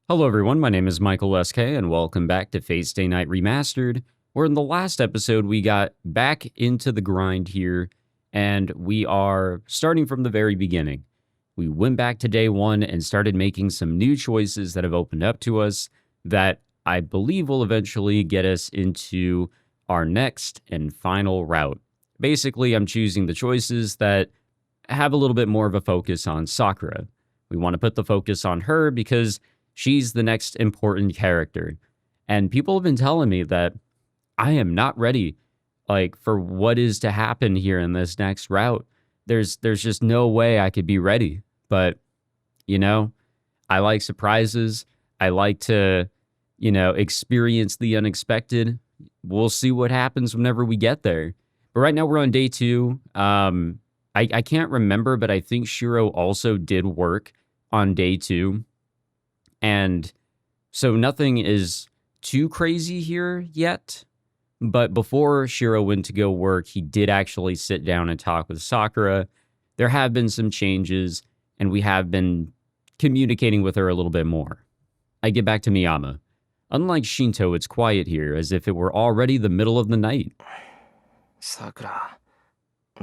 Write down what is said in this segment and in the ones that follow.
Hello everyone, my name is Michael SK and welcome back to Fate Stay Night Remastered, where in the last episode we got back into the grind here, and we are starting from the very beginning. We went back to day one and started making some new choices that have opened up to us that I believe will eventually get us into our next and final route. Basically, I'm choosing the choices that have a little bit more of a focus on Sakura. We want to put the focus on her because she's the next important character. And people have been telling me that I am not ready, for what is to happen here in this next route. There's just no way I could be ready. But, I like surprises. I like to, experience the unexpected. We'll see what happens whenever we get there. But right now we're on day 2. I can't remember, but I think Shirou also did work on day 2. And so nothing is too crazy here yet. But before Shirou went to go work, he did actually sit down and talk with Sakura. There have been some changes, and we have been communicating with her a little bit more. I get back to Miyama. Unlike Shinto, it's quiet here, as if it were already the middle of the night. Sakura,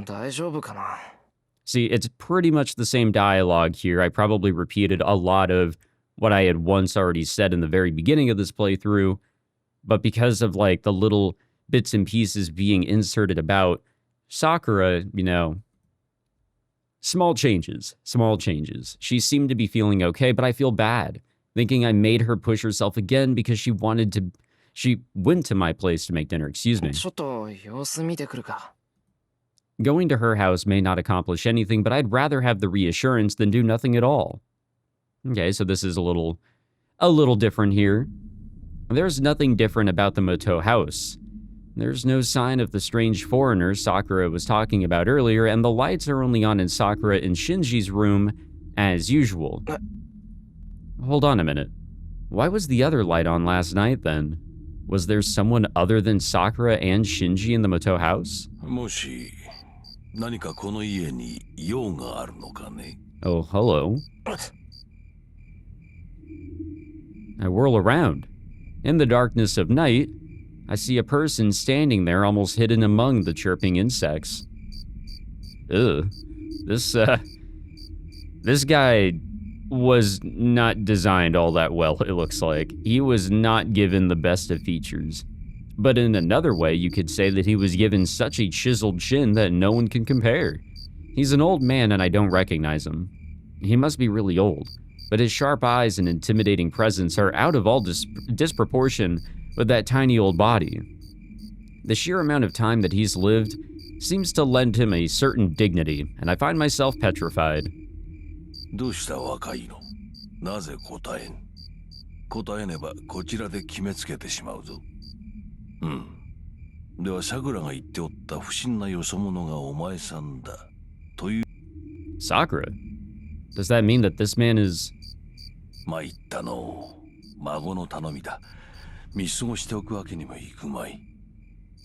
大丈夫かな? See, it's pretty much the same dialogue here. I probably repeated a lot of what I had once already said in the very beginning of this playthrough, but because of the little bits and pieces being inserted about Sakura, small changes. She seemed to be feeling okay, but I feel bad, thinking I made her push herself again because she went to my place to make dinner, excuse me. ちょっと様子見てくるか? Going to her house may not accomplish anything, but I'd rather have the reassurance than do nothing at all. Okay, so this is a little different here. There's nothing different about the Moto house. There's no sign of the strange foreigner Sakura was talking about earlier, and the lights are only on in Sakura and Shinji's room as usual. Hold on a minute. Why was the other light on last night then? Was there someone other than Sakura and Shinji in the Moto house? もし何かこの家に用があるのかね? Oh, hello. I whirl around. In the darkness of night, I see a person standing there almost hidden among the chirping insects. Ugh. This guy was not designed all that well, it looks like. He was not given the best of features. But in another way, you could say that he was given such a chiseled chin that no one can compare. He's an old man and I don't recognize him. He must be really old, but his sharp eyes and intimidating presence are out of all disproportion with that tiny old body. The sheer amount of time that he's lived seems to lend him a certain dignity, and I find myself petrified. どうした若いの? なぜ答えん? 答えねばこちらで決めつけてしまうぞ。では桜が言っておった不審なよそ者がお前さんだという。 Sakura? Does that mean that this man is... 参ったの。孫の頼みだ。見過ごしておくわけにもいくまい。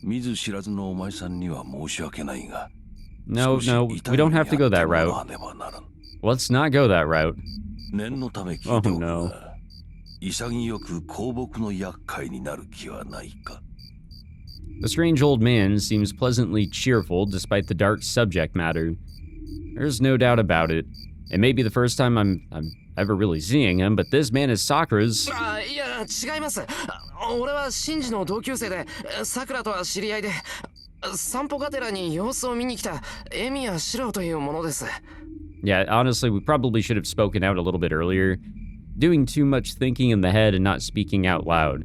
見ず知らずのお前さんには申し訳ないが。No, we don't have to go that route. Let's not go that route. 念のため聞いておくが、潔く香木の厄介になる気はないか。 The strange old man seems pleasantly cheerful despite the dark subject matter. There's no doubt about it. It may be the first time I'm ever really seeing him, but this man is Sakura's. いや、違います。俺はシンジの同級生で、桜とは知り合いで、散歩がてらに様子を見に来たエミヤ・シロウというものです。 Yeah, honestly, we probably should have spoken out a little bit earlier. Doing too much thinking in the head and not speaking out loud,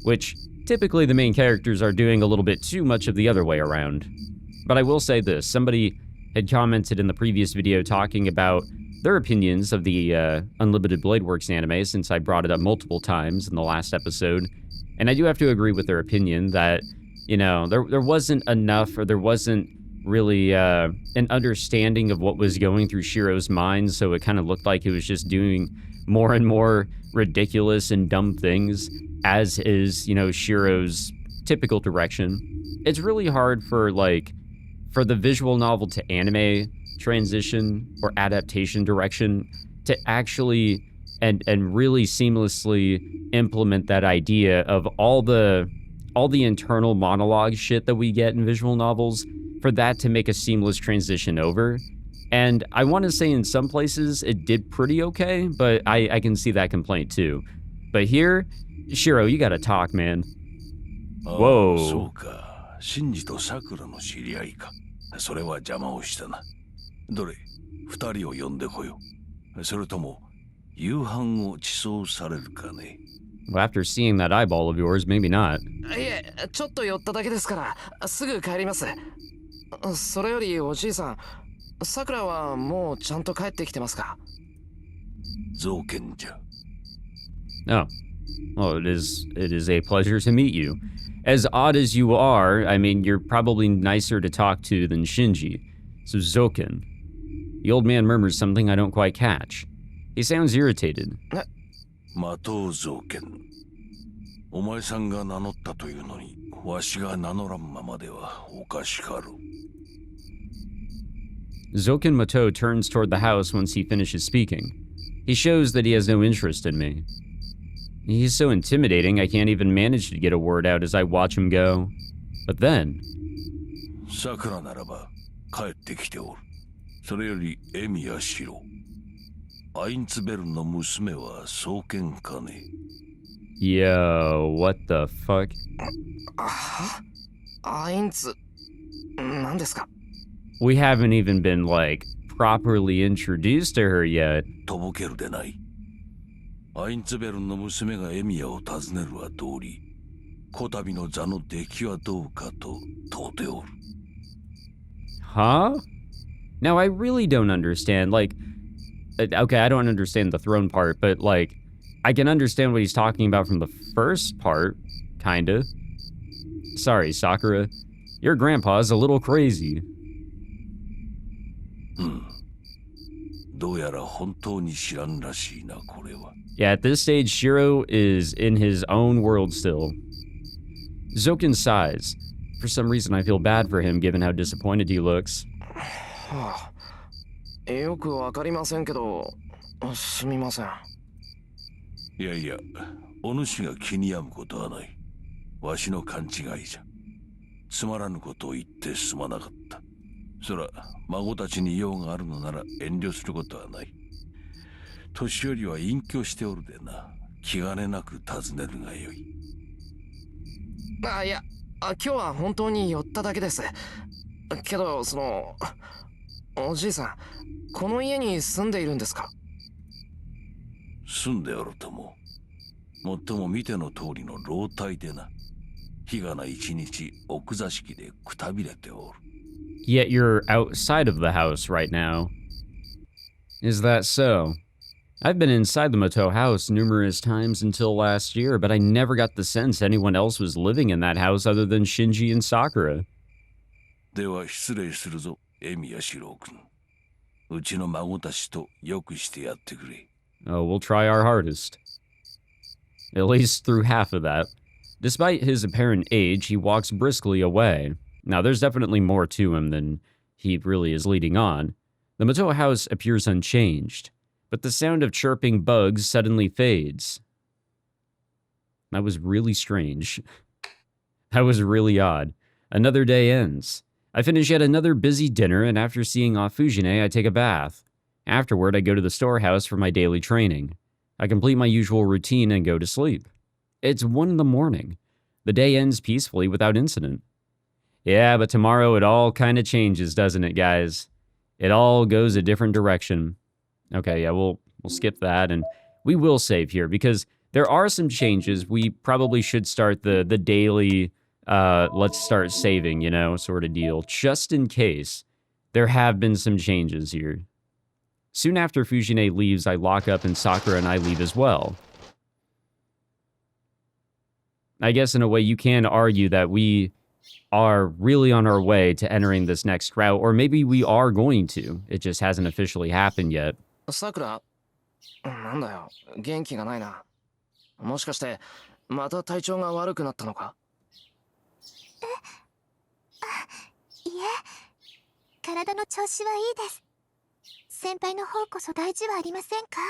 which typically the main characters are doing a little bit too much of the other way around. But I will say this, somebody had commented in the previous video talking about their opinions of the Unlimited Blade Works anime, since I brought it up multiple times in the last episode. And I do have to agree with their opinion that, there wasn't enough, or there wasn't really an understanding of what was going through Shirou's mind, so it kind of looked like he was just doing more and more ridiculous and dumb things, as is, Shirou's typical direction. It's really hard for the visual novel to anime transition or adaptation direction to actually and really seamlessly implement that idea of all the internal monologue shit that we get in visual novels, for that to make a seamless transition over. And I want to say in some places it did pretty okay, but I can see that complaint too. But here, Shirou, you gotta talk, man. ああ、そ Whoa. うか。シンジとサクラの知り合いか。それは邪魔をしたな。どれ、二人を呼んでこよう。それとも、夕飯を馳走されるかね。Well, after seeing that eyeball of yours, maybe not. いえ、ちょっと寄っただけですから、すぐ帰ります。それよりおじいさん、さくらはもうちゃんと帰ってきてますか？造見じゃ。Oh. Well, it is a pleasure to meet you. As odd as you are, I mean, you're probably nicer to talk to than Shinji. So Zoken. The old man murmurs something I don't quite catch. He sounds irritated. 待とう造見。お前さんが名乗ったというのに、わしが名乗らんままではおかしかろう。Zoken Mato turns toward the house once he finishes speaking. He shows that he has no interest in me. He's so intimidating I can't even manage to get a word out as I watch him go. But then... さくらならば帰ってきておる。それよりエミヤシロ。アインツベルンの娘は双剣かね。Yo, what the fuck? アインツ、何ですか？ We haven't even been, like, properly introduced to her yet. とぼけるでない。アインツベルンの娘がエミヤを訪ねるは通り、こたびの座の出来はどうかと問うておる。Huh? Now, I really don't understand, like... Okay, I don't understand the throne part, but, like, I can understand what he's talking about from the first part, kinda. Sorry, Sakura. Your grandpa's a little crazy. どうやら本当に知らんらしいな、これは。Yeah, at this stage, Shirou is in his own world still. Zoken sighs. For some reason, I feel bad for him given how disappointed he looks. はあ、よくわかりませんけど、すみません。いやいや、お主が気に病むことはない。わしの勘違いじゃ。つまらぬことを言ってすまなかった。そら、孫たちに用があるのなら遠慮することはない。年寄りは隠居しておるでな。気兼ねなく尋ねるがよい。いや、今日は本当に寄っただけです。けど、おじいさん、この家に住んでいるんですか？住んでおるとも。もっとも見ての通りの老体でな。日がな一日奥座敷でくたびれておる。Yet you're outside of the house right now. Is that so? I've been inside the Mato house numerous times until last year, but I never got the sense anyone else was living in that house other than Shinji and Sakura. では失礼するぞ、エミヤシロウ君。うちの孫たちとよくしてやってくれ。Oh, we'll try our hardest. At least through half of that. Despite his apparent age, he walks briskly away. Now, there's definitely more to him than he really is leading on. The Mato house appears unchanged, but the sound of chirping bugs suddenly fades. That was really strange. That was really odd. Another day ends. I finish yet another busy dinner, and after seeing off Fujine, I take a bath. Afterward, I go to the storehouse for my daily training. I complete my usual routine and go to sleep. It's 1 in the morning. The day ends peacefully without incident. Yeah, but tomorrow it all kind of changes, doesn't it, guys? It all goes a different direction. Okay, yeah, we'll skip that, and we will save here, because there are some changes. We probably should start the daily, let's start saving, you know, sort of deal, just in case there have been some changes here. Soon after Fujine leaves, I lock up, and Sakura and I leave as well. I guess in a way you can argue that we are really on our way to entering this next route, or maybe we are going to. It just hasn't officially happened yet. さくら、なんだよ、元気がないな。もしかして、また体調が悪くなったのか？いえ、体の調子はいいです。先輩の方こそ大事はありませんか？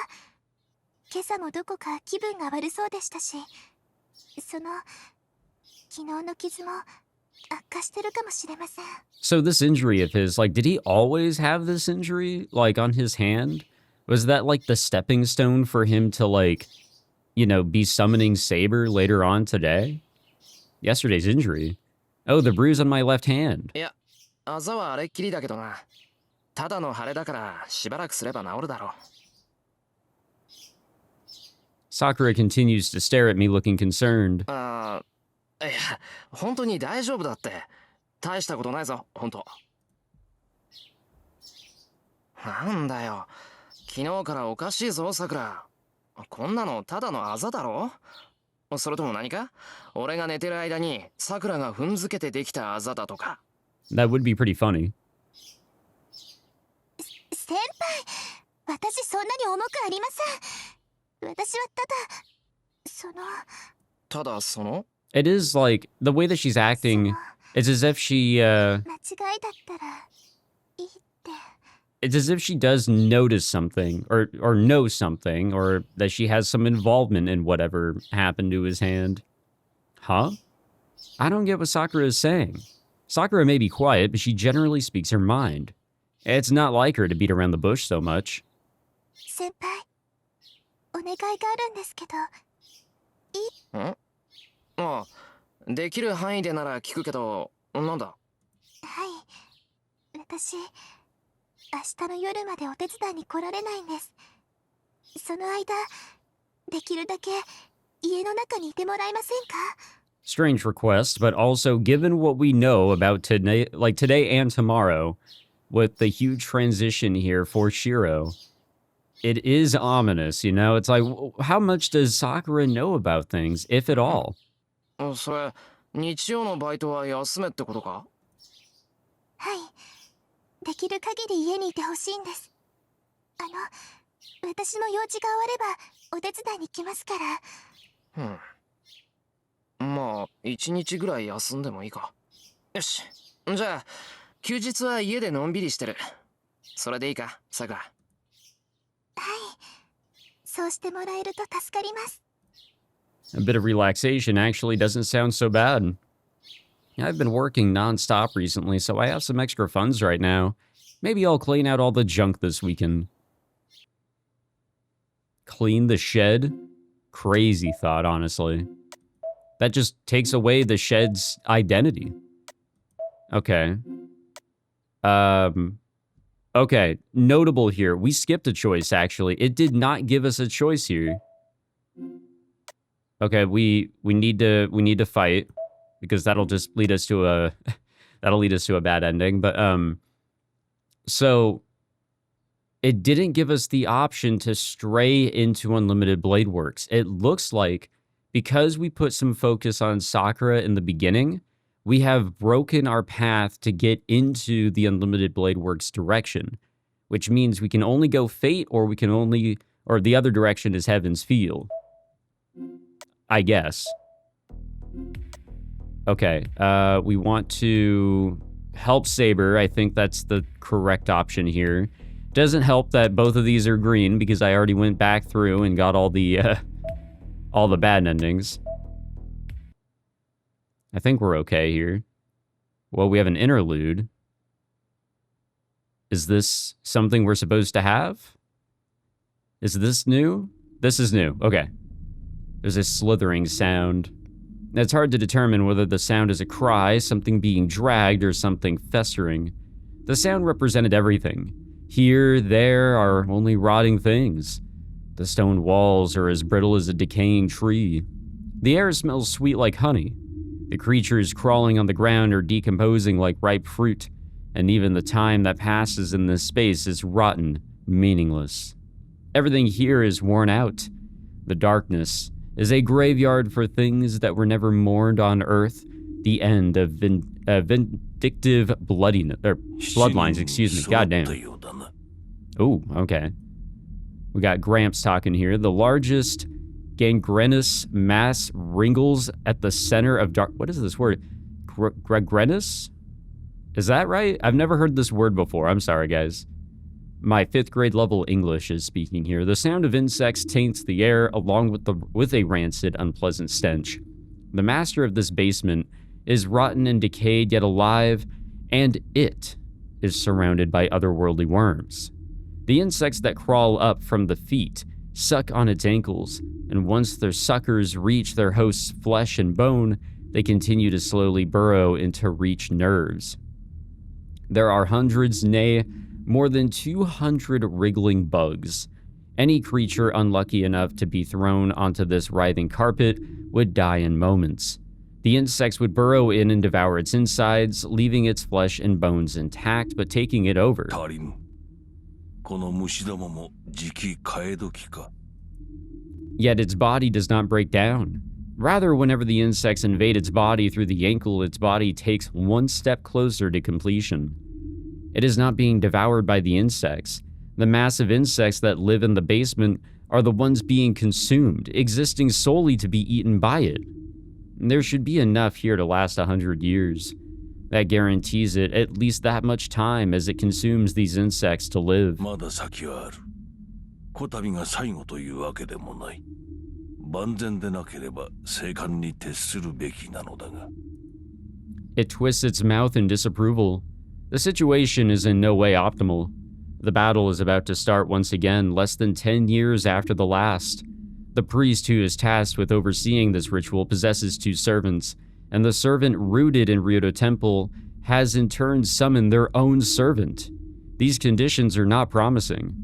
今朝もどこか気分が悪そうでしたし、昨日の傷も悪化してるかもしれません。 So this injury of his, like, did he always have this injury, like, on his hand? Was that, like, the stepping stone for him to, like, you know, be summoning Saber later on today? Yesterday's injury. Oh, the bruise on my left hand. いや、あざはあれっきりだけどな。ただの腫れだからしばらくすれば治るだろう。Sakura continues to stare at me looking concerned. ああ、いや、本当に大丈夫だって。大したことないぞ、本当。なんだよ。昨日からおかしいぞ、さくら。こんなのただのあざだろ？それとも何か？俺が寝てる間にさくらが踏んづけてできたあざだとか。That would be pretty funny. 先輩、私そんなに重くありません。私はただその It is like, the way that she's acting, it's as if she, 間違いだったらいいって。 it's as if she does notice something, or know something, or that she has some involvement in whatever happened to his hand. Huh? I don't get what Sakura is saying. Sakura may be quiet, but she generally speaks her mind. It's not like her to beat around the bush so much. 先輩、お願いがあるんですけど。ん？ああ、できる範囲でなら聞くけど、なんだ？はい、私明日の夜までお手伝いに来られないんです。その間、できるだけ家の中にいてもらえませんか？ Strange request, but also given what we know about today, like today and tomorrow, with the huge transition here for Shirou, it is ominous, you know? It's like, how much does Sakura know about things, if at all? それ、日曜のバイトは休めってことか？はい、できる限り家にいてほしいんです。私の用事が終わればお手伝いに来ますから。まあ、一日ぐらい休んでもいいか。よし。じゃあ、休日は家でのんびりしてる。それでいいか、さくら。はい、そうしてもらえると助かります。 A bit of relaxation actually doesn't sound so bad. I've been working non-stop recently, so I have some extra funds right now. Maybe I'll clean out all the junk this weekend. Clean the shed? Crazy thought, honestly. That just takes away the shed's identity. Okay. Okay, notable here. We skipped a choice, actually. It did not give us a choice here. Okay, we need to fight, because that'll just lead us to a bad ending. But so it didn't give us the option to stray into Unlimited Blade Works. It looks like because we put some focus on Sakura in the beginning, we have broken our path to get into the Unlimited Blade Works direction, which means we can only go Fate, or or the other direction is Heaven's Field, I guess. Okay, we want to help Saber. I think that's the correct option here. Doesn't help that both of these are green, because I already went back through and got all the bad endings. I think we're okay here. Well, we have an interlude. Is this something we're supposed to have? Is this new? This is new. Okay. There's a slithering sound. It's hard to determine whether the sound is a cry, something being dragged, or something festering. The sound represented everything. Here, there are only rotting things. The stone walls are as brittle as a decaying tree. The air smells sweet like honey. The creatures crawling on the ground are decomposing like ripe fruit, and even the time that passes in this space is rotten, meaningless. Everything here is worn out. The darkness is a graveyard for things that were never mourned on Earth. The end of vindictive bloodlines, excuse me. Goddamn. Ooh, okay. We got Gramps talking here. The largest gangrenous mass wrinkles at the center of dark... What is this word? Gangrenous? Is that right? I've never heard this word before. I'm sorry, guys. My 5th grade level English is speaking here. The sound of insects taints the air along with a rancid, unpleasant stench. The master of this basement is rotten and decayed yet alive, and it is surrounded by otherworldly worms. The insects that crawl up from the feet suck on its ankles, and once their suckers reach their host's flesh and bone, they continue to slowly burrow into reach nerves. There are hundreds, nay, more than 200 wriggling bugs. Any creature unlucky enough to be thrown onto this writhing carpet would die in moments. The insects would burrow in and devour its insides, leaving its flesh and bones intact, but taking it over. 足りぬ。この虫どもも時期替え時か。 Yet its body does not break down. Rather, whenever the insects invade its body through the ankle, its body takes one step closer to completion. It is not being devoured by the insects. The massive insects that live in the basement are the ones being consumed, existing solely to be eaten by it. There should be enough here to last 100 years. That guarantees it at least that much time as it consumes these insects to live. まだ先はある。こたびが最後というわけでもない。万全でなければ静観に徹するべきなのだが。 It twists its mouth in disapproval. The situation is in no way optimal. The battle is about to start once again, less than 10 years after the last. The priest who is tasked with overseeing this ritual possesses 2 servants, and the servant rooted in Ryoto Temple has in turn summoned their own servant. These conditions are not promising.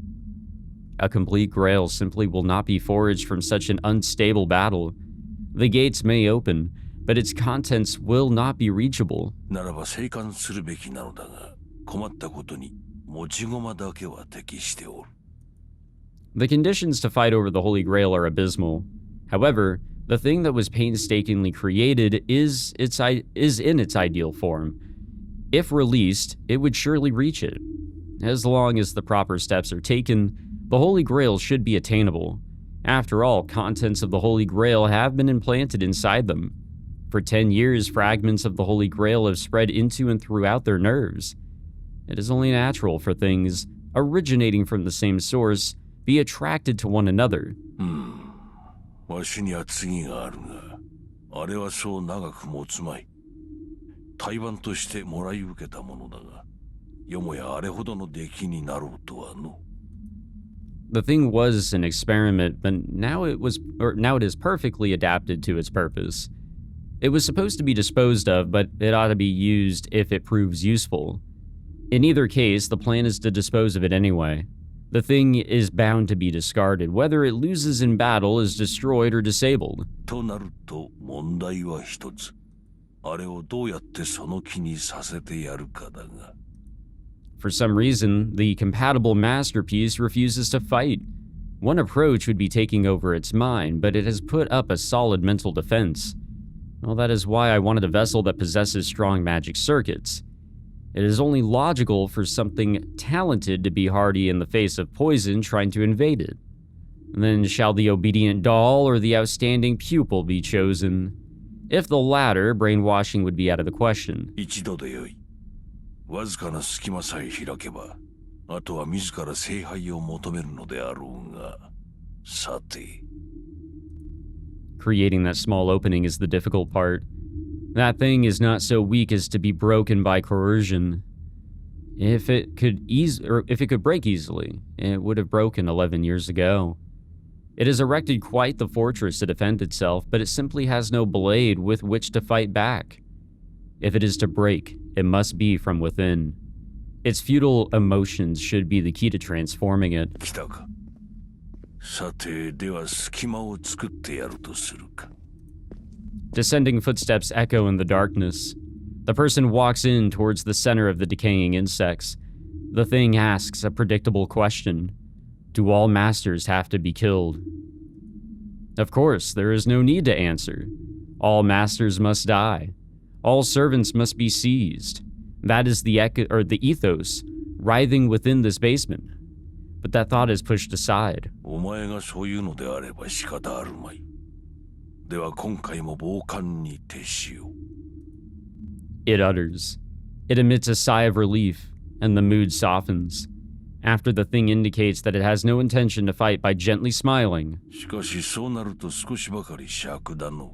A complete grail simply will not be forged from such an unstable battle. The gates may open, but its contents will not be reachable. ならば静観するべきなのだが、困ったことに持ち駒だけは適しておる。 The conditions to fight over the Holy Grail are abysmal. However, the thing that was painstakingly created is in its ideal form. If released, it would surely reach it. As long as the proper steps are taken, the Holy Grail should be attainable. After all, contents of the Holy Grail have been implanted inside them. For 10 years, fragments of the Holy Grail have spread into and throughout their nerves. It is only natural for things originating from the same source be attracted to one another. わしには次があるが、あれはそう長く持つまい。対バンとしてもらい受けたものだが、よもやあれほどの出来になろうとはの。 The thing was an experiment, but now it is perfectly adapted to its purpose. It was supposed to be disposed of, but it ought to be used if it proves useful. In either case, the plan is to dispose of it anyway. The thing is bound to be discarded, whether it loses in battle, is destroyed, or disabled. となると問題は一つ。あれをどうやってその気にさせてやるかだが。 For some reason, the compatible masterpiece refuses to fight. One approach would be taking over its mind, but it has put up a solid mental defense. Well, that is why I wanted a vessel that possesses strong magic circuits. It is only logical for something talented to be hardy in the face of poison trying to invade it. Then shall the obedient doll or the outstanding pupil be chosen? If the latter, brainwashing would be out of the question. 一度でよい。わずかな隙間さえ開けば、あとは自ら聖杯を求めるのであろうが。さて。 Creating that small opening is the difficult part. That thing is not so weak as to be broken by coercion. If it could break easily, it would have broken 11 years ago. It has erected quite the fortress to defend itself, but it simply has no blade with which to fight back. If it is to break, it must be from within. Its feudal emotions should be the key to transforming it. 来たか。さて、では隙間を作ってやるとするか。 Descending footsteps echo in the darkness. The person walks in towards the center of the decaying insects. The thing asks a predictable question. Do all masters have to be killed? Of course, there is no need to answer. All masters must die. All servants must be seized. That is the ethos writhing within this basement. But that thought is pushed aside. お前がそういうのであれば仕方あるまい。では今回も傍観に徹しよう。 It utters. It emits a sigh of relief, and the mood softens. after the thing indicates that it has no intention to fight by gently smiling. しかしそうなると少しばかり尺だの。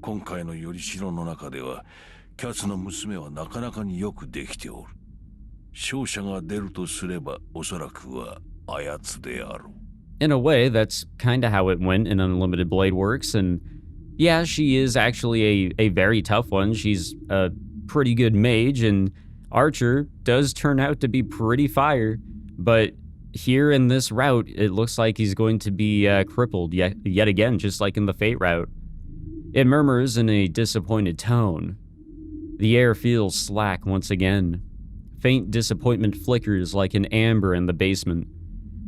今回のよりしろの中では、キャツの娘はなかなかによくできておる。勝者が出るとすれば、おそらくはあやつであろう。In a way, that's kind of how it went in Unlimited Blade Works, and yeah, she is actually a very tough one. She's a pretty good mage, and Archer does turn out to be pretty fire, but here in this route, it looks like he's going to be crippled yet again, just like in the Fate route. It murmurs in a disappointed tone. The air feels slack once again. Faint disappointment flickers like an amber in the basement.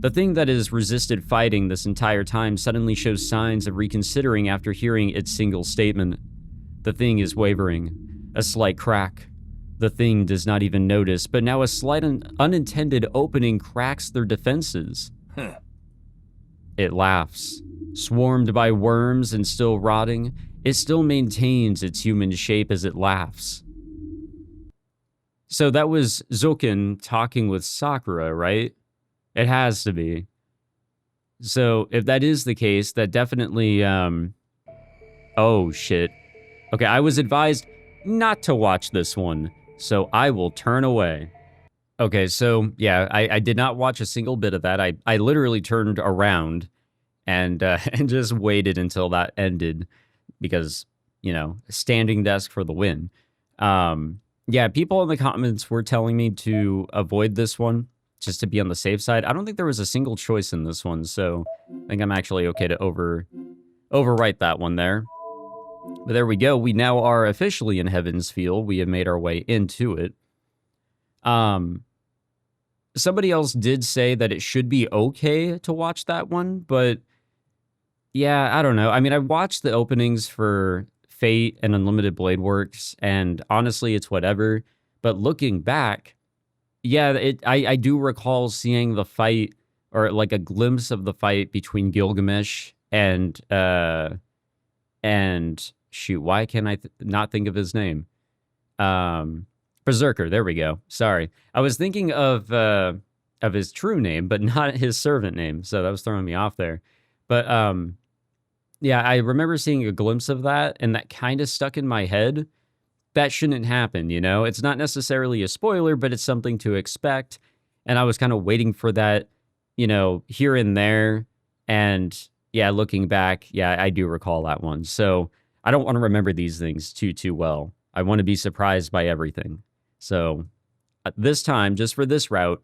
The thing that has resisted fighting this entire time suddenly shows signs of reconsidering after hearing its single statement. The thing is wavering. A slight crack. The thing does not even notice, but now a slight unintended opening cracks their defenses. It laughs. Swarmed by worms and still rotting, it still maintains its human shape as it laughs. So that was Zoken talking with Sakura, right? It has to be. So if that is the case, that definitely, oh shit. Okay, I was advised not to watch this one, so I will turn away. Okay, so yeah, I did not watch a single bit of that. I literally turned around and and just waited until that ended because, you know, standing desk for the win. Yeah, people in the comments were telling me to avoid this one, just to be on the safe side. I don't think there was a single choice in this one, so I think I'm actually okay to overwrite that one there. But there we go. We now are officially in Heaven's Feel. We have made our way into it. Somebody else did say that it should be okay to watch that one, but yeah, I don't know. I mean, I watched the openings for Fate and Unlimited Blade Works, and honestly, it's whatever. But looking back, yeah, I do recall seeing the fight, or like a glimpse of the fight between Gilgamesh and shoot, why can't I not think of his name? Berserker, there we go. Sorry. I was thinking of his true name, but not his servant name, so that was throwing me off there. But yeah, I remember seeing a glimpse of that, and that kind of stuck in my head. That shouldn't happen, you know? It's not necessarily a spoiler, but it's something to expect. And I was kind of waiting for that, you know, here and there. And yeah, looking back, yeah, I do recall that one. So I don't want to remember these things too well. I want to be surprised by everything. So this time, just for this route,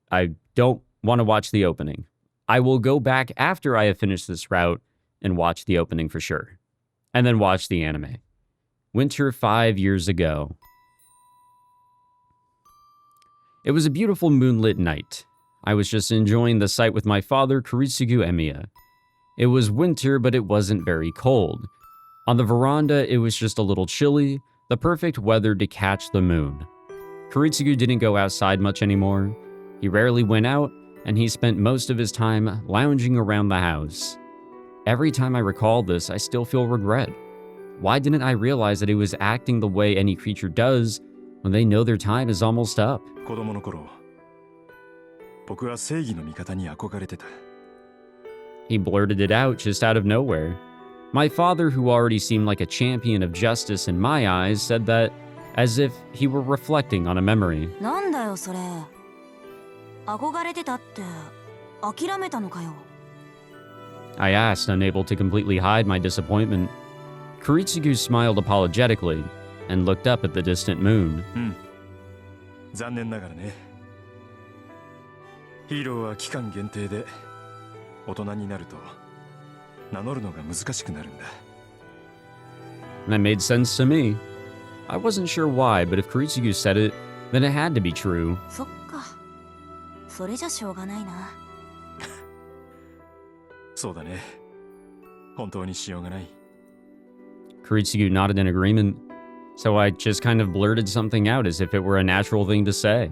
I don't want to watch the opening. I will go back after I have finished this route and watch the opening for sure. And then watch the anime. Winter 5 years ago. It was a beautiful moonlit night. I was just enjoying the sight with my father, Kiritsugu Emiya. It was winter, but it wasn't very cold. On the veranda, it was just a little chilly, the perfect weather to catch the moon. Kiritsugu didn't go outside much anymore. He rarely went out, and he spent most of his time lounging around the house. Every time I recall this, I still feel regret. Why didn't I realize that he was acting the way any creature does when they know their time is almost up? He blurted it out just out of nowhere. My father, who already seemed like a champion of justice in my eyes, said that as if he were reflecting on a memory. I asked, unable to completely hide my disappointment. Kiritsugu smiled apologetically and looked up at the distant moon. That made sense to me. I wasn't sure why, but if Kiritsugu said it, then it had to be true. Kiritsugu nodded in agreement, so I just kind of blurted something out as if it were a natural thing to say.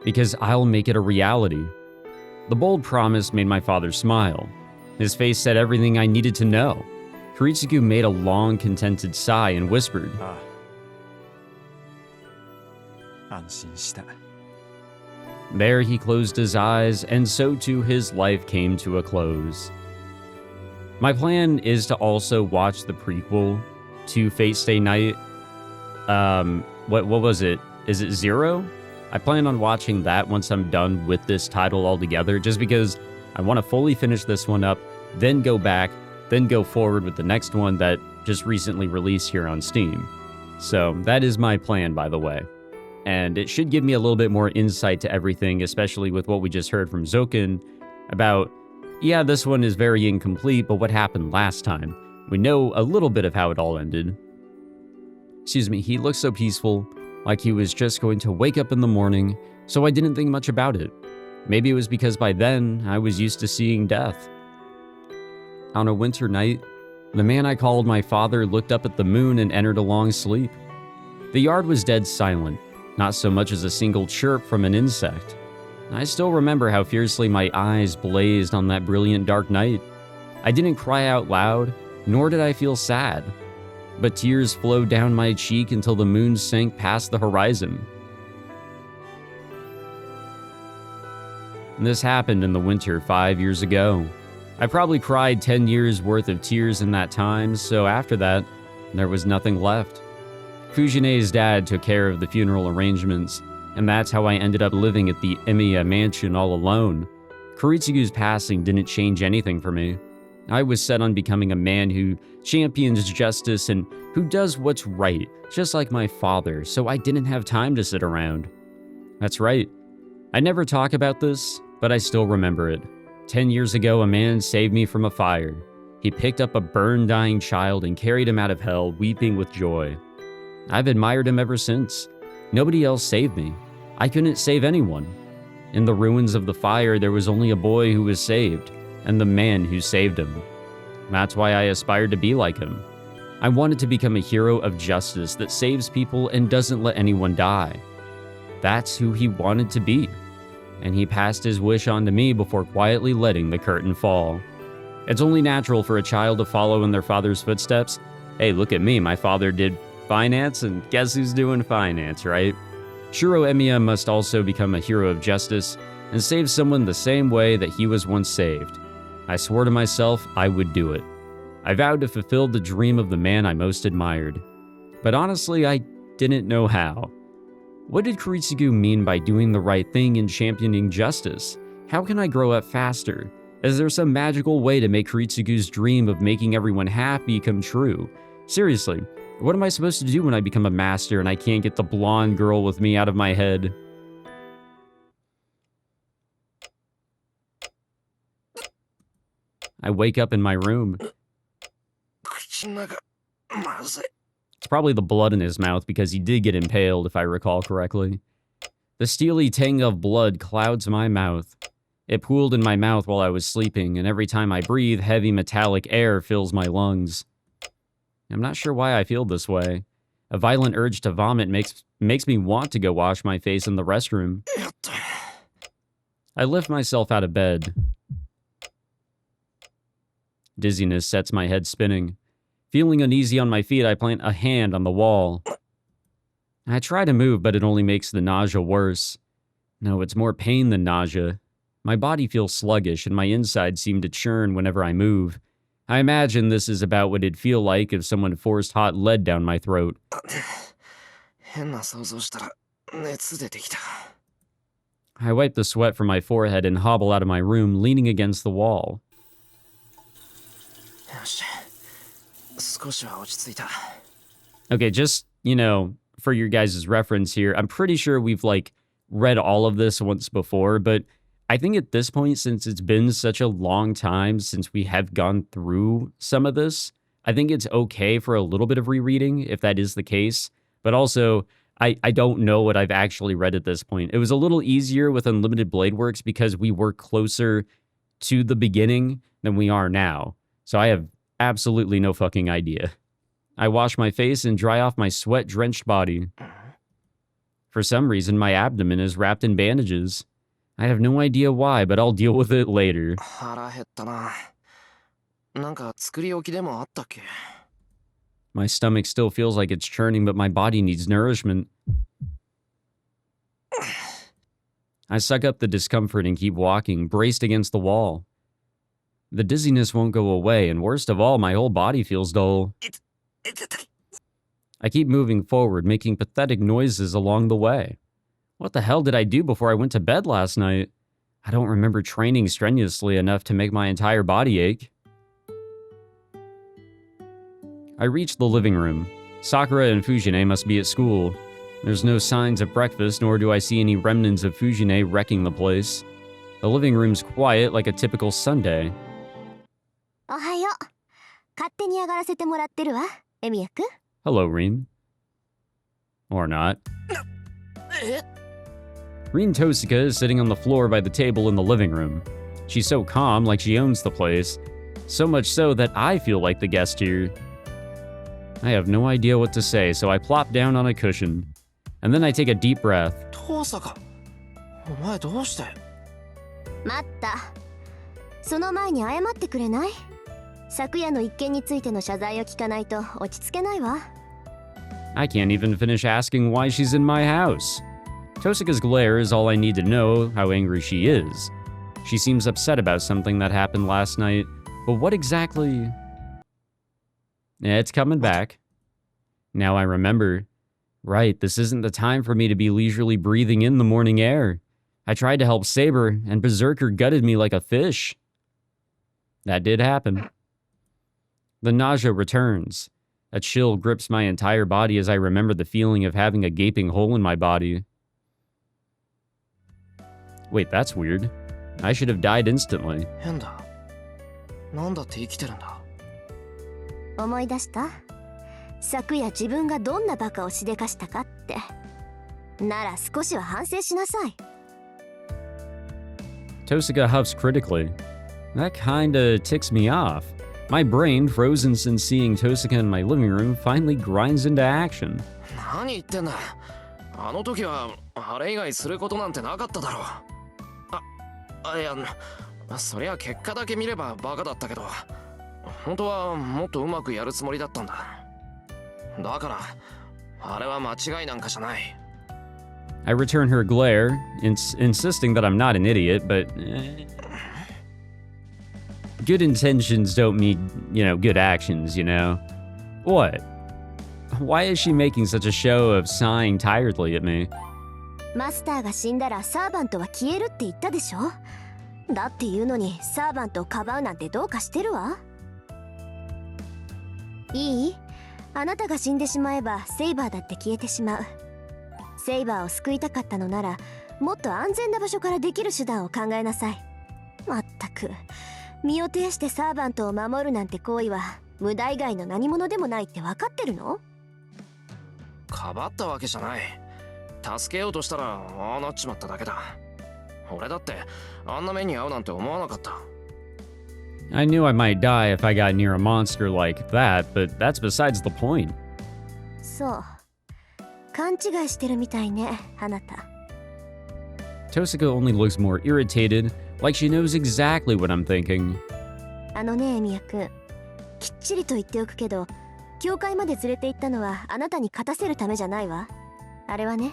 Because I'll make it a reality. The bold promise made my father smile. His face said everything I needed to know. Kiritsugu made a long, contented sigh and whispered, 安心した There he closed his eyes, and so too his life came to a close. My plan is to also watch the prequel to Fate Stay Night. What was it? Is it Zero? I plan on watching that once I'm done with this title altogether, just because I want to fully finish this one up, then go back, then go forward with the next one that just recently released here on Steam. So that is my plan, by the way. And it should give me a little bit more insight to everything, especially with what we just heard from Zoken about, yeah, this one is very incomplete, but what happened last time? We know a little bit of how it all ended. Excuse me, he looked so peaceful, like he was just going to wake up in the morning, so I didn't think much about it. Maybe it was because by then, I was used to seeing death. On a winter night, the man I called my father looked up at the moon and entered a long sleep. The yard was dead silent, not so much as a single chirp from an insect. I still remember how fiercely my eyes blazed on that brilliant dark night. I didn't cry out loud, nor did I feel sad, but tears flowed down my cheek until the moon sank past the horizon. This happened in the winter 5 years ago. I probably cried 10 years worth of tears in that time, so after that, there was nothing left. Fujine's dad took care of the funeral arrangements, and that's how I ended up living at the Emiya mansion all alone. Kiritsugu's passing didn't change anything for me. I was set on becoming a man who champions justice and who does what's right, just like my father, so I didn't have time to sit around. That's right. I never talk about this, but I still remember it. 10 years ago, a man saved me from a fire. He picked up a burned, dying child and carried him out of hell, weeping with joy. I've admired him ever since. Nobody else saved me. I couldn't save anyone. In the ruins of the fire, there was only a boy who was saved, and the man who saved him. That's why I aspired to be like him. I wanted to become a hero of justice that saves people and doesn't let anyone die. That's who he wanted to be. And he passed his wish on to me before quietly letting the curtain fall. It's only natural for a child to follow in their father's footsteps. Hey, look at me, my father did finance, and guess who's doing finance, right? Shirou Emiya must also become a hero of justice and save someone the same way that he was once saved. I swore to myself I would do it. I vowed to fulfill the dream of the man I most admired. But honestly, I didn't know how. What did Kiritsugu mean by doing the right thing and championing justice? How can I grow up faster? Is there some magical way to make Kiritsugu's dream of making everyone happy come true? Seriously, what am I supposed to do when I become a master and I can't get the blonde girl with me out of my head? I wake up in my room. It's probably the blood in his mouth because he did get impaled, if I recall correctly. The steely tang of blood clouds my mouth. It pooled in my mouth while I was sleeping, and every time I breathe, heavy metallic air fills my lungs. I'm not sure why I feel this way. A violent urge to vomit makes me want to go wash my face in the restroom. I lift myself out of bed. Dizziness sets my head spinning. Feeling uneasy on my feet, I plant a hand on the wall. I try to move, but it only makes the nausea worse. No, it's more pain than nausea. My body feels sluggish, and my insides seem to churn whenever I move. I imagine this is about what it'd feel like if someone forced hot lead down my throat. I wipe the sweat from my forehead and hobble out of my room, leaning against the wall. Okay, just, for your guys' reference here, I'm pretty sure we've, read all of this once before, but I think at this point, since it's been such a long time since we have gone through some of this, I think it's okay for a little bit of rereading, if that is the case. But also, I don't know what I've actually read at this point. It was a little easier with Unlimited Blade Works because we were closer to the beginning than we are now. So I have absolutely no fucking idea. I wash my face and dry off my sweat-drenched body. For some reason, my abdomen is wrapped in bandages. I have no idea why, but I'll deal with it later. 腹減ったな。なんか作り置きでもあったっけ？ My stomach still feels like it's churning, but my body needs nourishment. I suck up the discomfort and keep walking, braced against the wall. The dizziness won't go away, and worst of all, my whole body feels dull. I keep moving forward, making pathetic noises along the way. What the hell did I do before I went to bed last night? I don't remember training strenuously enough to make my entire body ache. I reach the living room. Sakura and Fujine must be at school. There's no signs of breakfast, nor do I see any remnants of Fujine wrecking the place. The living room's quiet like a typical Sunday. おはよう。勝手に上がらせてもらってるわ、エミヤくん。 Hello, Reem. Or not. え？ Reem Tosika is sitting on the floor by the table in the living room. She's so calm, like she owns the place. So much so that I feel like the guest here. I have no idea what to say, so I plop down on a cushion. And then I take a deep breath. 遠坂、お前どうして？待った。その前に謝ってくれない？昨夜の一件についての謝罪を聞かないと落ち着けないわ。I can't even finish asking why she's in my house. Tosika's glare is all I need to know how angry she is. She seems upset about something that happened last night, but what exactly? Yeah, it's coming back. Now I remember. Right, this isn't the time for me to be leisurely breathing in the morning air. I tried to help Saber, and Berserker gutted me like a fish. That did happen. The nausea returns. A chill grips my entire body as I remember the feeling of having a gaping hole in my body. Wait, that's weird. I should have died instantly. 変だ。なんだって生きてるんだ。思い出した？昨夜自分がどんなバカをしでかしたかって。なら少しは反省しなさい。Tosika huffs critically. That kinda ticks me off. My brain, frozen since seeing Tosika in my living room, finally grinds into action. 何言ってんだ。あの時はあれ以外することなんてなかっただろう。いや、そりゃ結果だけ見ればバカだったけど、本当はもっとうまくやるつもりだったんだ。だからあれは間違いなんかじゃない。I return her glare, insisting that I'm not an idiot, but good intentions don't mean, good actions, What? Why is she making such a show of sighing tiredly at me? マスターが死んだらサーバントは消えるって言ったでしょ？だって言うのにサーバントをかばうなんてどうかしてるわ。いい？あなたが死んでしまえばセイバーだって消えてしまう。セイバーを救いたかったのならもっと安全な場所からできる手段を考えなさい。まったく身を挺してサーバントを守るなんて行為は無駄以外の何者でもないって分かってるの？かばったわけじゃない。助けようとしたらああなっちまっただけだ。俺だってあんな目に遭うなんて思わなかった。I knew I might die if I got near a monster like that, but that's besides the point. そう。勘違いしてるみたいね、あなた。Tosika only looks more irritated, like she knows exactly what I'm thinking. あのね、エミヤくん。きっちりと言っておくけど、教会まで連れて行ったのはあなたに勝たせるためじゃないわ。あれはね、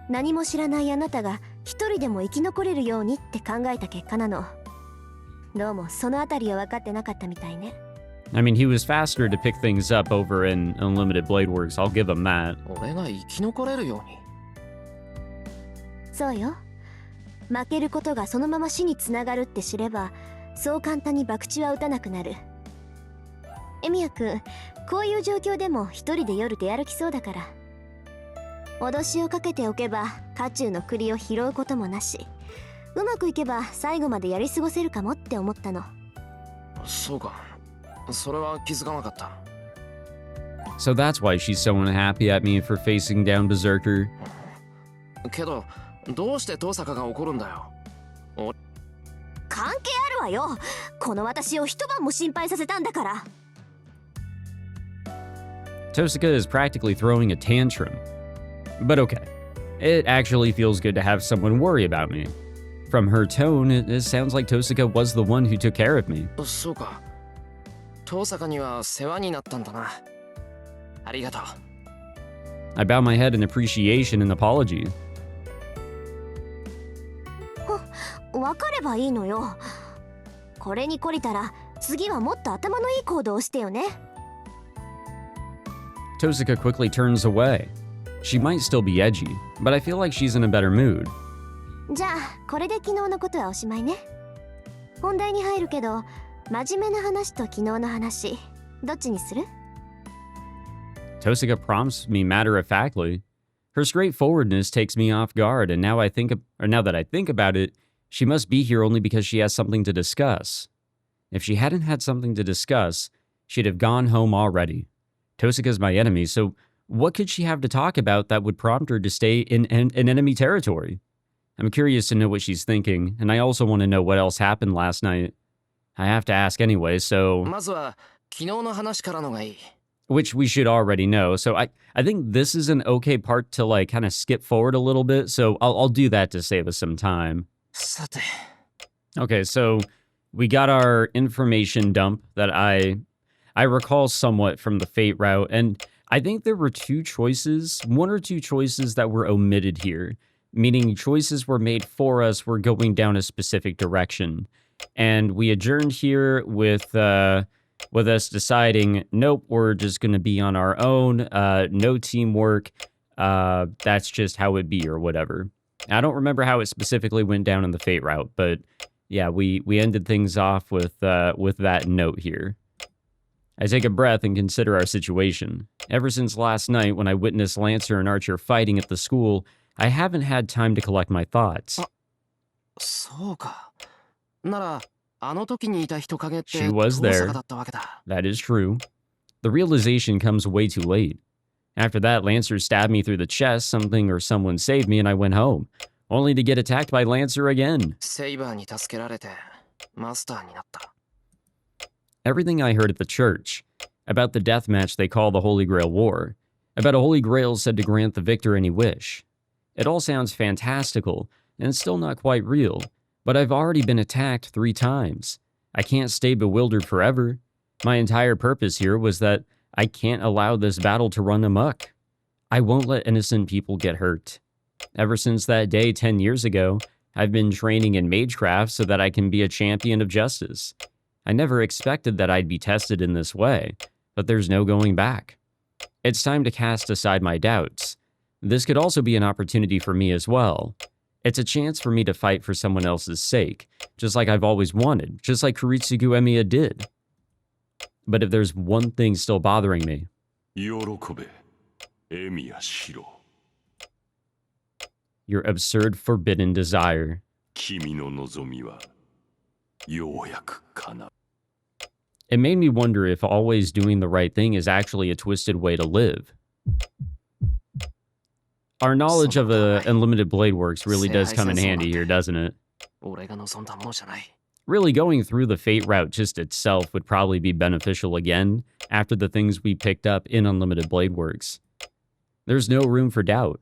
何も知らないあなたが一人でも生き残れるようにって考えた結果なの。どうもそのあたりは分かってなかったみたいね。I mean, he was faster to pick things up over in Unlimited Blade Works, I'll give him that. 俺が生き残れるように。そうよ。負けることがそのまま死につながるって知れば、そう簡単に博打は打たなくなる。エミヤくん、こういう状況でも一人で夜出歩きそうだから。脅しをかけておけば家中の栗を拾うこともなし、うまくいけば最後までやり過ごせるかもって思ったの。そうか、それは気づかなかった。 So that's why she's so unhappy at me for facing down Berserker. けどどうして遠坂が怒るんだよ。関係あるわよ。この私を一晩も心配させたんだから。Tosika is practically throwing a tantrum. But okay, it actually feels good to have someone worry about me. From her tone, it sounds like Tosaka was the one who took care of me. そうか。遠坂には世話になったんだな。ありがとう。I bow my head in appreciation and apology. わかればいいのよ。これに懲りたら次はもっと頭のいい行動をしてよね。Tosaka quickly turns away. She might still be edgy, but I feel like she's in a better mood. じゃあこれで昨日のことはおしまいね。本題に入るけど、真面目な話と昨日の話、どっちにする？ Tosaka prompts me matter-of-factly. Her straightforwardness takes me off guard, and now that I think about it, she must be here only because she has something to discuss. If she hadn't had something to discuss, she'd have gone home already. Tosaka's my enemy, so what could she have to talk about that would prompt her to stay in enemy territory? I'm curious to know what she's thinking, and I also want to know what else happened last night. I have to ask anyway, so... まずは昨日の話からのがいい。 Which we should already know, so I think this is an okay part to like kind of skip forward a little bit, so I'll do that to save us some time. さて。 Okay, so we got our information dump that I recall somewhat from the Fate route, and I think there were one or two choices that were omitted here, meaning choices were made for us, we're going down a specific direction. And we adjourned here with us deciding, nope, we're just going to be on our own, no teamwork, that's just how it be or whatever. I don't remember how it specifically went down in the Fate route, but yeah, we ended things off with that note here. I take a breath and consider our situation. Ever since last night when I witnessed Lancer and Archer fighting at the school, I haven't had time to collect my thoughts. そうか。なら、あの時にいた人影って She was 遠 there. 坂だったわけだ。 That is true. The realization comes way too late. After that, Lancer stabbed me through the chest, something or someone saved me, and I went home, only to get attacked by Lancer again. セイバーに助けられて、マスターになった。 Everything I heard at the church, about the death match they call the Holy Grail War, about a Holy Grail said to grant the victor any wish. It all sounds fantastical, and still not quite real, but I've already been attacked 3 times. I can't stay bewildered forever. My entire purpose here was that I can't allow this battle to run amok. I won't let innocent people get hurt. Ever since that day 10 years ago, I've been training in magecraft so that I can be a champion of justice. I never expected that I'd be tested in this way, but there's no going back. It's time to cast aside my doubts. This could also be an opportunity for me as well. It's a chance for me to fight for someone else's sake, just like I've always wanted, just like Kiritsugu Emiya did. But if there's one thing still bothering me... 喜べ、エミヤシロ。 Your absurd forbidden desire. 君の望みはようやく叶う。 It made me wonder if always doing the right thing is actually a twisted way to live. Our knowledge of Unlimited Blade Works really does come in handy here, doesn't it? 俺が望んだものじゃない。 Really going through the Fate route just itself would probably be beneficial again after the things we picked up in Unlimited Blade Works. There's no room for doubt.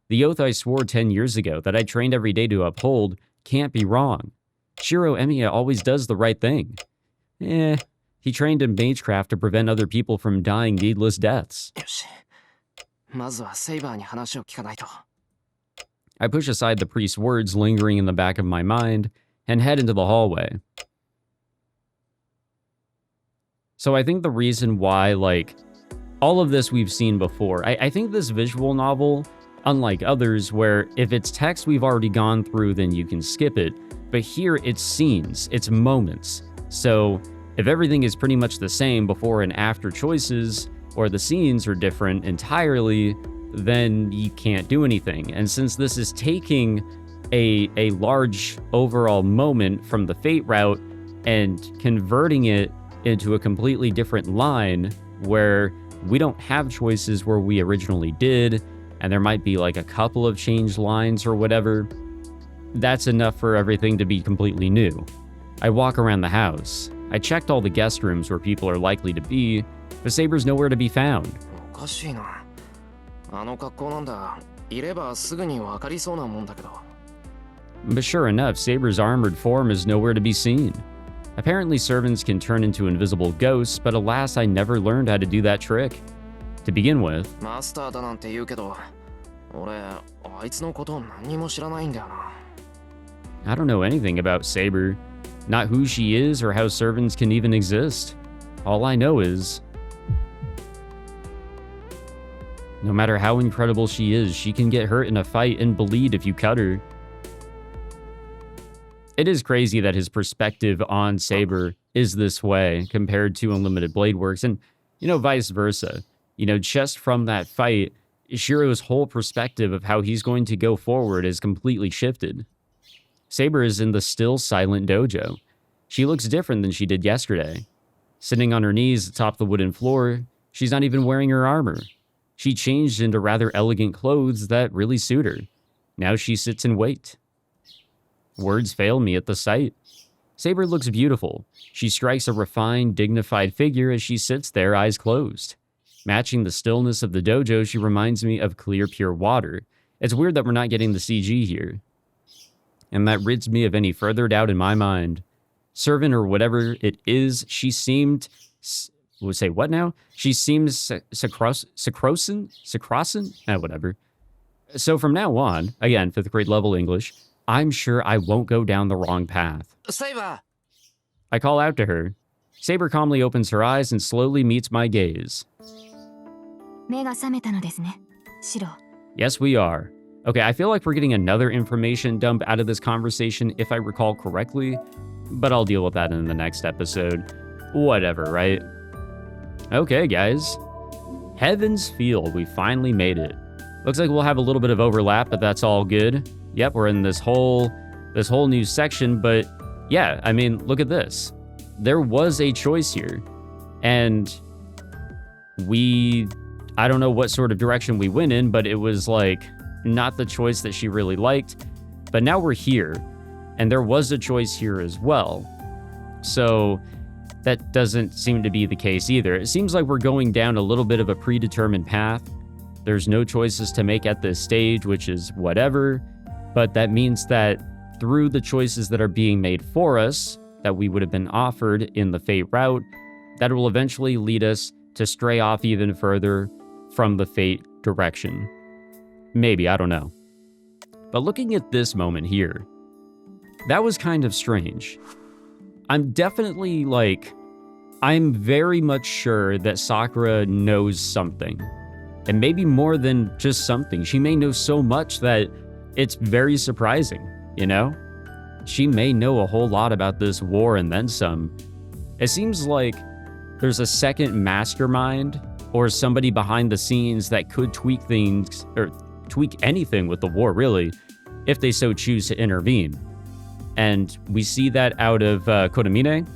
The oath I swore 10 years ago that I trained every day to uphold can't be wrong. Shirou Emiya always does the right thing. He trained in magecraft to prevent other people from dying needless deaths. よし。まずはセイバーに話を聞かないと。 I push aside the priest's words lingering in the back of my mind and head into the hallway. So I think the reason why, like, all of this we've seen before, I think this visual novel, unlike others where if it's text we've already gone through, then you can skip it. But here it's scenes, it's moments. So if everything is pretty much the same before and after choices, or the scenes are different entirely, then you can't do anything. And since this is taking a large overall moment from the Fate route and converting it into a completely different line where we don't have choices where we originally did, and there might be like a couple of changed lines or whatever, that's enough for everything to be completely new. I walk around the house. I checked all the guest rooms where people are likely to be, but Saber's nowhere to be found. おかしいな。あの格好なんだ。いればすぐにわかりそうなもんだけど。But sure enough, Saber's armored form is nowhere to be seen. Apparently servants can turn into invisible ghosts, but alas, I never learned how to do that trick. To begin with, マスターだなんて言うけど、俺、あいつのこと何にも知らないんだよな。I don't know anything about Saber, not who she is or how servants can even exist. All I know is, no matter how incredible she is, she can get hurt in a fight and bleed if you cut her. It is crazy that his perspective on Saber is this way compared to Unlimited Blade Works, and, you know, vice versa. You know, just from that fight, Shirou's whole perspective of how he's going to go forward is completely shifted. Saber is in the still silent dojo. She looks different than she did yesterday. Sitting on her knees atop the wooden floor, she's not even wearing her armor. She changed into rather elegant clothes that really suit her. Now she sits and waits. Words fail me at the sight. Saber looks beautiful. She strikes a refined, dignified figure as she sits there, eyes closed. Matching the stillness of the dojo, she reminds me of clear, pure water. It's weird that we're not getting the CG here. And that rids me of any further doubt in my mind. Servant or whatever it is, she seemed... We'll say what now? She seems Sacrosan? Whatever. So from now on, again, 5th grade level English, I'm sure I won't go down the wrong path. Saber! I call out to her. Saber calmly opens her eyes and slowly meets my gaze. 目が覚めたのですね、シロ。 Yes, we are. Okay, I feel like we're getting another information dump out of this conversation, if I recall correctly, but I'll deal with that in the next episode. Whatever, right? Okay, guys. Heaven's Field, we finally made it. Looks like we'll have a little bit of overlap, but that's all good. Yep, we're in this whole new section, but yeah, I mean, look at this. There was a choice here, and I don't know what sort of direction we went in, but it was like not the choice that she really liked. But now we're here, and there was a choice here as well. So that doesn't seem to be the case either. It seems like we're going down a little bit of a predetermined path. There's no choices to make at this stage, which is whatever. But that means that through the choices that are being made for us, that we would have been offered in the Fate route, that will eventually lead us to stray off even further from the Fate direction. Maybe, I don't know. But looking at this moment here, that was kind of strange. I'm definitely I'm very much sure that Sakura knows something. And maybe more than just something. She may know so much that it's very surprising, you know? She may know a whole lot about this war and then some. It seems like there's a second mastermind or somebody behind the scenes that could tweak things, or tweak anything with the war, really, if they so choose to intervene. And we see that out of Kodamine.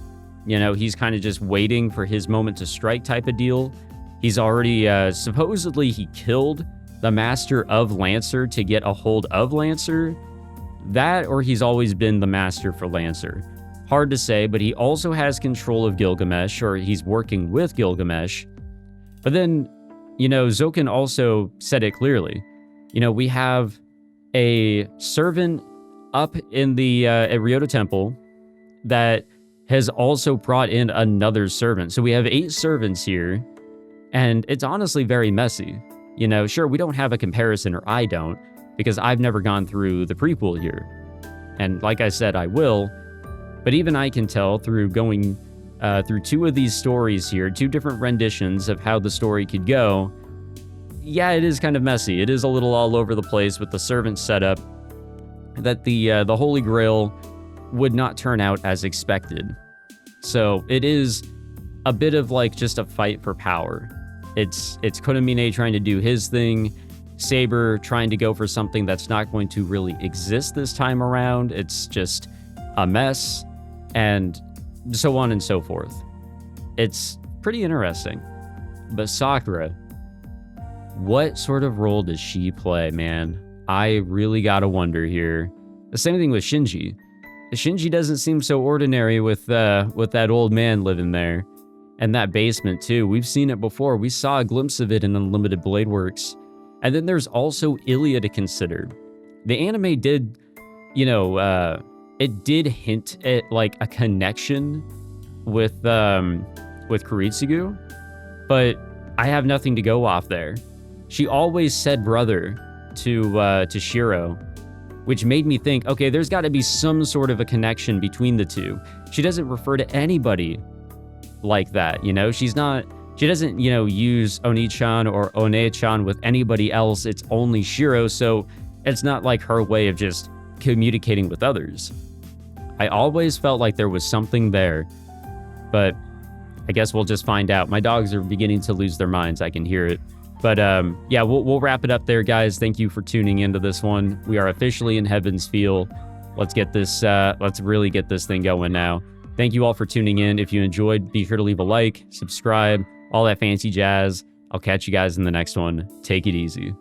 You know, he's kind of just waiting for his moment to strike type of deal. He's already, supposedly he killed the master of Lancer to get a hold of Lancer. That, or he's always been the master for Lancer. Hard to say, but he also has control of Gilgamesh, or he's working with Gilgamesh. But then, you know, Zoken also said it clearly. You know, we have a servant up in the at Ryota Temple that has also brought in another servant. So we have 8 servants here, and it's honestly very messy. You know, sure, we don't have a comparison, or I don't, because I've never gone through the prequel here. And like I said, I will. But even I can tell through going through 2 of these stories here, 2 different renditions of how the story could go. Yeah, it is kind of messy. It is a little all over the place with the servant setup, that the Holy Grail would not turn out as expected. So it is a bit of like just a fight for power. It's Kodamine trying to do his thing, Saber trying to go for something that's not going to really exist this time around. It's just a mess, and so on and so forth. It's pretty interesting. But Sakura, what sort of role does she play, man? I really gotta wonder here. The same thing with Shinji. Shinji doesn't seem so ordinary with that old man living there. And that basement too. We've seen it before. We saw a glimpse of it in Unlimited Blade Works. And then there's also Ilya to consider. The anime did it did hint at like a connection with Kiritsugu, but I have nothing to go off there. She always said brother to Shirou, which made me think, okay, there's got to be some sort of a connection between the two. She doesn't refer to anybody like that, She doesn't, use Oni-chan or One-chan with anybody else. It's only Shirou, so it's not like her way of just communicating with others. I always felt like there was something there, but I guess we'll just find out. My dogs are beginning to lose their minds. I can hear it. But yeah, we'll wrap it up there, guys. Thank you for tuning into this one. We are officially in Heaven's Feel. Let's get this, let's really get this thing going now. Thank you all for tuning in. If you enjoyed, be sure to leave a like, subscribe, all that fancy jazz. I'll catch you guys in the next one. Take it easy.